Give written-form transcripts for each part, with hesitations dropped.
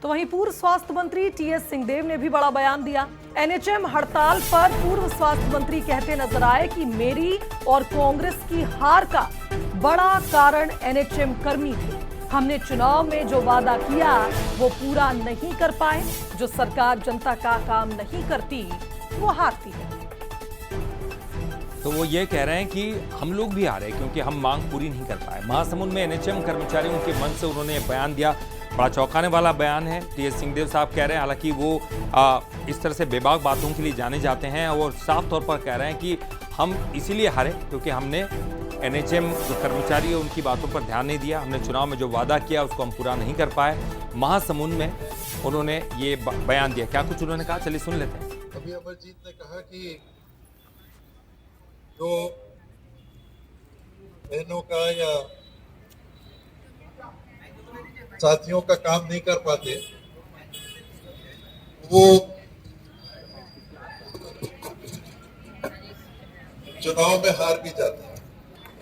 तो वहीं पूर्व स्वास्थ्य मंत्री टीएस सिंहदेव ने भी बड़ा बयान दिया। एनएचएम हड़ताल पर पूर्व स्वास्थ्य मंत्री कहते नजर आए कि मेरी और कांग्रेस की हार का बड़ा कारण एनएचएम कर्मी थे। हमने चुनाव में जो वादा किया वो पूरा नहीं कर पाए। जो सरकार जनता का काम नहीं करती वो हारती है। तो वो ये कह रहे हैं कि हम लोग भी हारे क्योंकि हम मांग पूरी नहीं कर पाए। महासमुंद में एनएचएम कर्मचारियों के मन से उन्होंने बयान दिया। बड़ा चौंकाने वाला बयान है। टीएस सिंहदेव साहब कह रहे हैं, हालांकि वो इस तरह से बेबाक बातों के लिए जाने जाते हैं और साफ तौर पर कह रहे हैं कि हम इसीलिए हारे क्योंकि हमने एनएचएम जो कर्मचारी है उनकी बातों पर ध्यान नहीं दिया। हमने चुनाव में जो वादा किया उसको हम पूरा नहीं कर पाए। महासमुंद में उन्होंने ये बयान दिया। क्या कुछ उन्होंने कहा, चलिए सुन लेते हैं। अभी अमरजीत ने कहा कि जो बहनों का या साथियों का काम नहीं कर पाते वो चुनाव में हार भी जाते हैं।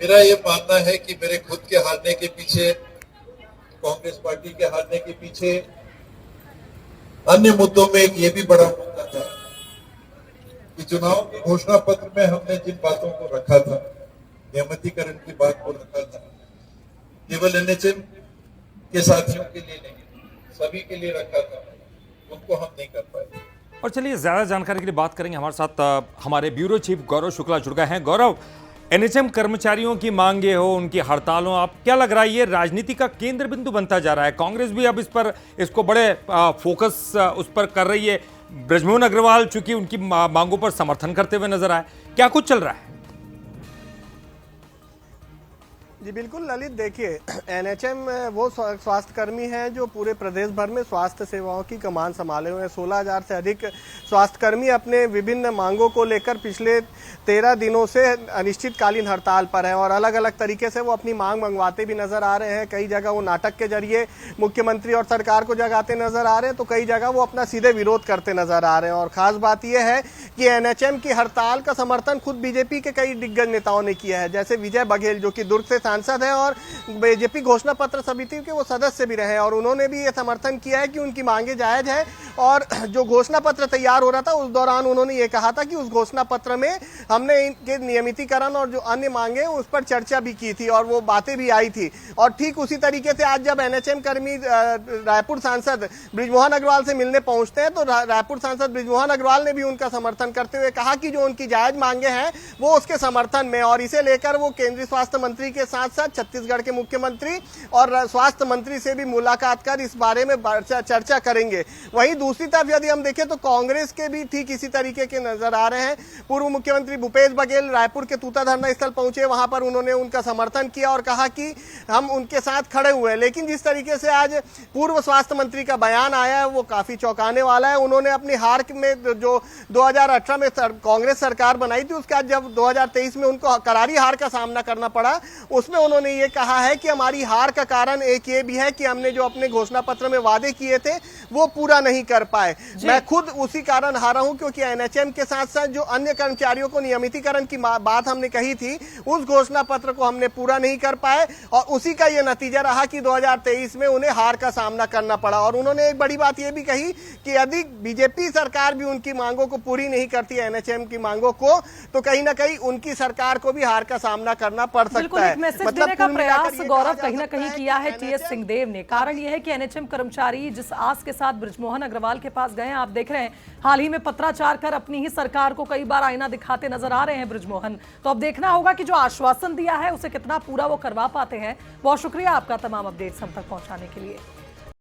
मेरा ये मानना है कि मेरे खुद के हारने के पीछे, कांग्रेस पार्टी के हारने के पीछे अन्य मुद्दों में एक ये भी बड़ा मुद्दा था कि चुनाव के घोषणा पत्र में हमने जिन बातों को रखा था, नियमितीकरण की बात को रखा था, केवल एनएचएम के साथियों के लिए नहीं, सभी के लिए रखा था, उनको हम नहीं कर पाए। और चलिए ज्यादा जानकारी के लिए बात करेंगे। हमारे साथ हमारे ब्यूरो चीफ गौरव शुक्ला जुड़ गए हैं। गौरव, एनएचएम कर्मचारियों की मांगे हो, उनकी हड़ताल हो, आप क्या लग रहा है ये राजनीति का केंद्र बिंदु बनता जा रहा है? कांग्रेस भी अब इसको बड़े फोकस उस पर कर रही है। बृजमोहन अग्रवाल चूंकि उनकी मांगों पर समर्थन करते हुए नजर आए, क्या कुछ चल रहा है? जी बिल्कुल ललित, देखिए एनएचएम वो स्वास्थ्य कर्मी हैं जो पूरे प्रदेश भर में स्वास्थ्य सेवाओं की कमान संभाले हुए हैं। 16,000 से अधिक स्वास्थ्य कर्मी अपने विभिन्न मांगों को लेकर पिछले 13 दिनों से अनिश्चितकालीन हड़ताल पर हैं और अलग अलग तरीके से वो अपनी मांग मंगवाते भी नजर आ रहे हैं। कई जगह वो नाटक के जरिए मुख्यमंत्री और सरकार को जगाते नजर आ रहे हैं, तो कई जगह वो अपना सीधे विरोध करते नजर आ रहे हैं। और खास बात यह है कि एनएचएम की हड़ताल का समर्थन खुद बीजेपी के कई दिग्गज नेताओं ने किया है, जैसे विजय बघेल जो कि दुर्ग से सांसद है और बीजेपी घोषणा पत्र समिति के वो सदस्य भी रहे, और उन्होंने भी ये समर्थन किया है कि उनकी मांगे जायज है। और जो घोषणा पत्र तैयार हो रहा था उस दौरान उन्होंने ये कहा था कि उस घोषणा पत्र में हमने इनके नियमितीकरण और जो अन्य मांगे उस पर चर्चा भी की थी और वो बातें भी आई थी। और ठीक उसी तरीके से आज जब एनएचएम कर्मी रायपुर सांसद बृजमोहन अग्रवाल से मिलने पहुंचते हैं तो रायपुर सांसद बृजमोहन अग्रवाल ने भी उनका समर्थन करते हुए कहा कि जो उनकी जायज मांगे हैं वो उसके समर्थन में, और इसे लेकर वो केंद्रीय स्वास्थ्य मंत्री के साथ साथ छत्तीसगढ़ के मुख्यमंत्री और स्वास्थ्य मंत्री से भी मुलाकात कर इस बारे में चर्चा करेंगे। वहीं दूसरी तरफ यदि हम देखें तो कांग्रेस के भी ठीक इसी तरीके के नजर आ रहे हैं। पूर्व मुख्यमंत्री भूपेश बघेल रायपुर के तूता धरना स्थल पहुंचे, वहां पर उन्होंने उनका समर्थन किया और कहा कि हम उनके साथ खड़े हुए हैं। लेकिन जिस तरीके से आज पूर्व स्वास्थ्य मंत्री का बयान आया है वो काफी चौंकाने वाला है। उन्होंने अपनी हार में जो 2018 में कांग्रेस सरकार बनाई थी उसके बाद जब 2023 में उनको करारी हार का सामना करना पड़ा, उसमें उन्होंने ये कहा है कि हमारी हार का कारण एक ये भी है कि हमने जो अपने घोषणा पत्र में वादे किए थे वो पूरा नहीं कर पाए। मैं खुद उसी कारण हारा हूं क्योंकि एनएचएम के साथ साथ जो अन्य कर्मचारियों को नियमितीकरण की बात हमने कही थी उस घोषणा पत्र को हमने पूरा नहीं कर पाए और उसी का ये नतीजा रहा कि 2023 में उन्हें हार का सामना करना पड़ा। और उन्होंने एक बड़ी बात ये भी कही कि यदि बीजेपी सरकार भी उनकी मांगों को पूरी नहीं करती है, एनएचएम की मांगों को, तो कहीं ना कहीं उनकी सरकार को भी हार का सामना करना पड़ सकता है। मतलब प्रयास गौरव कहीं ना कहीं किया है टीएस सिंहदेव ने। कारण यह है कि एनएचएम कर्मचारी जिस आस के साथ बृजमोहन अग्रवाल के पास गए, आप देख रहे हैं हाल ही में पत्राचार कर अपनी ही सरकार को कई बार आईना दिखाते नजर आ रहे हैं बृजमोहन। तो अब देखना होगा कि जो आश्वासन दिया है उसे कितना पूरा वो करवा पाते हैं। बहुत शुक्रिया आपका तमाम अपडेट्स हम तक पहुंचाने के लिए।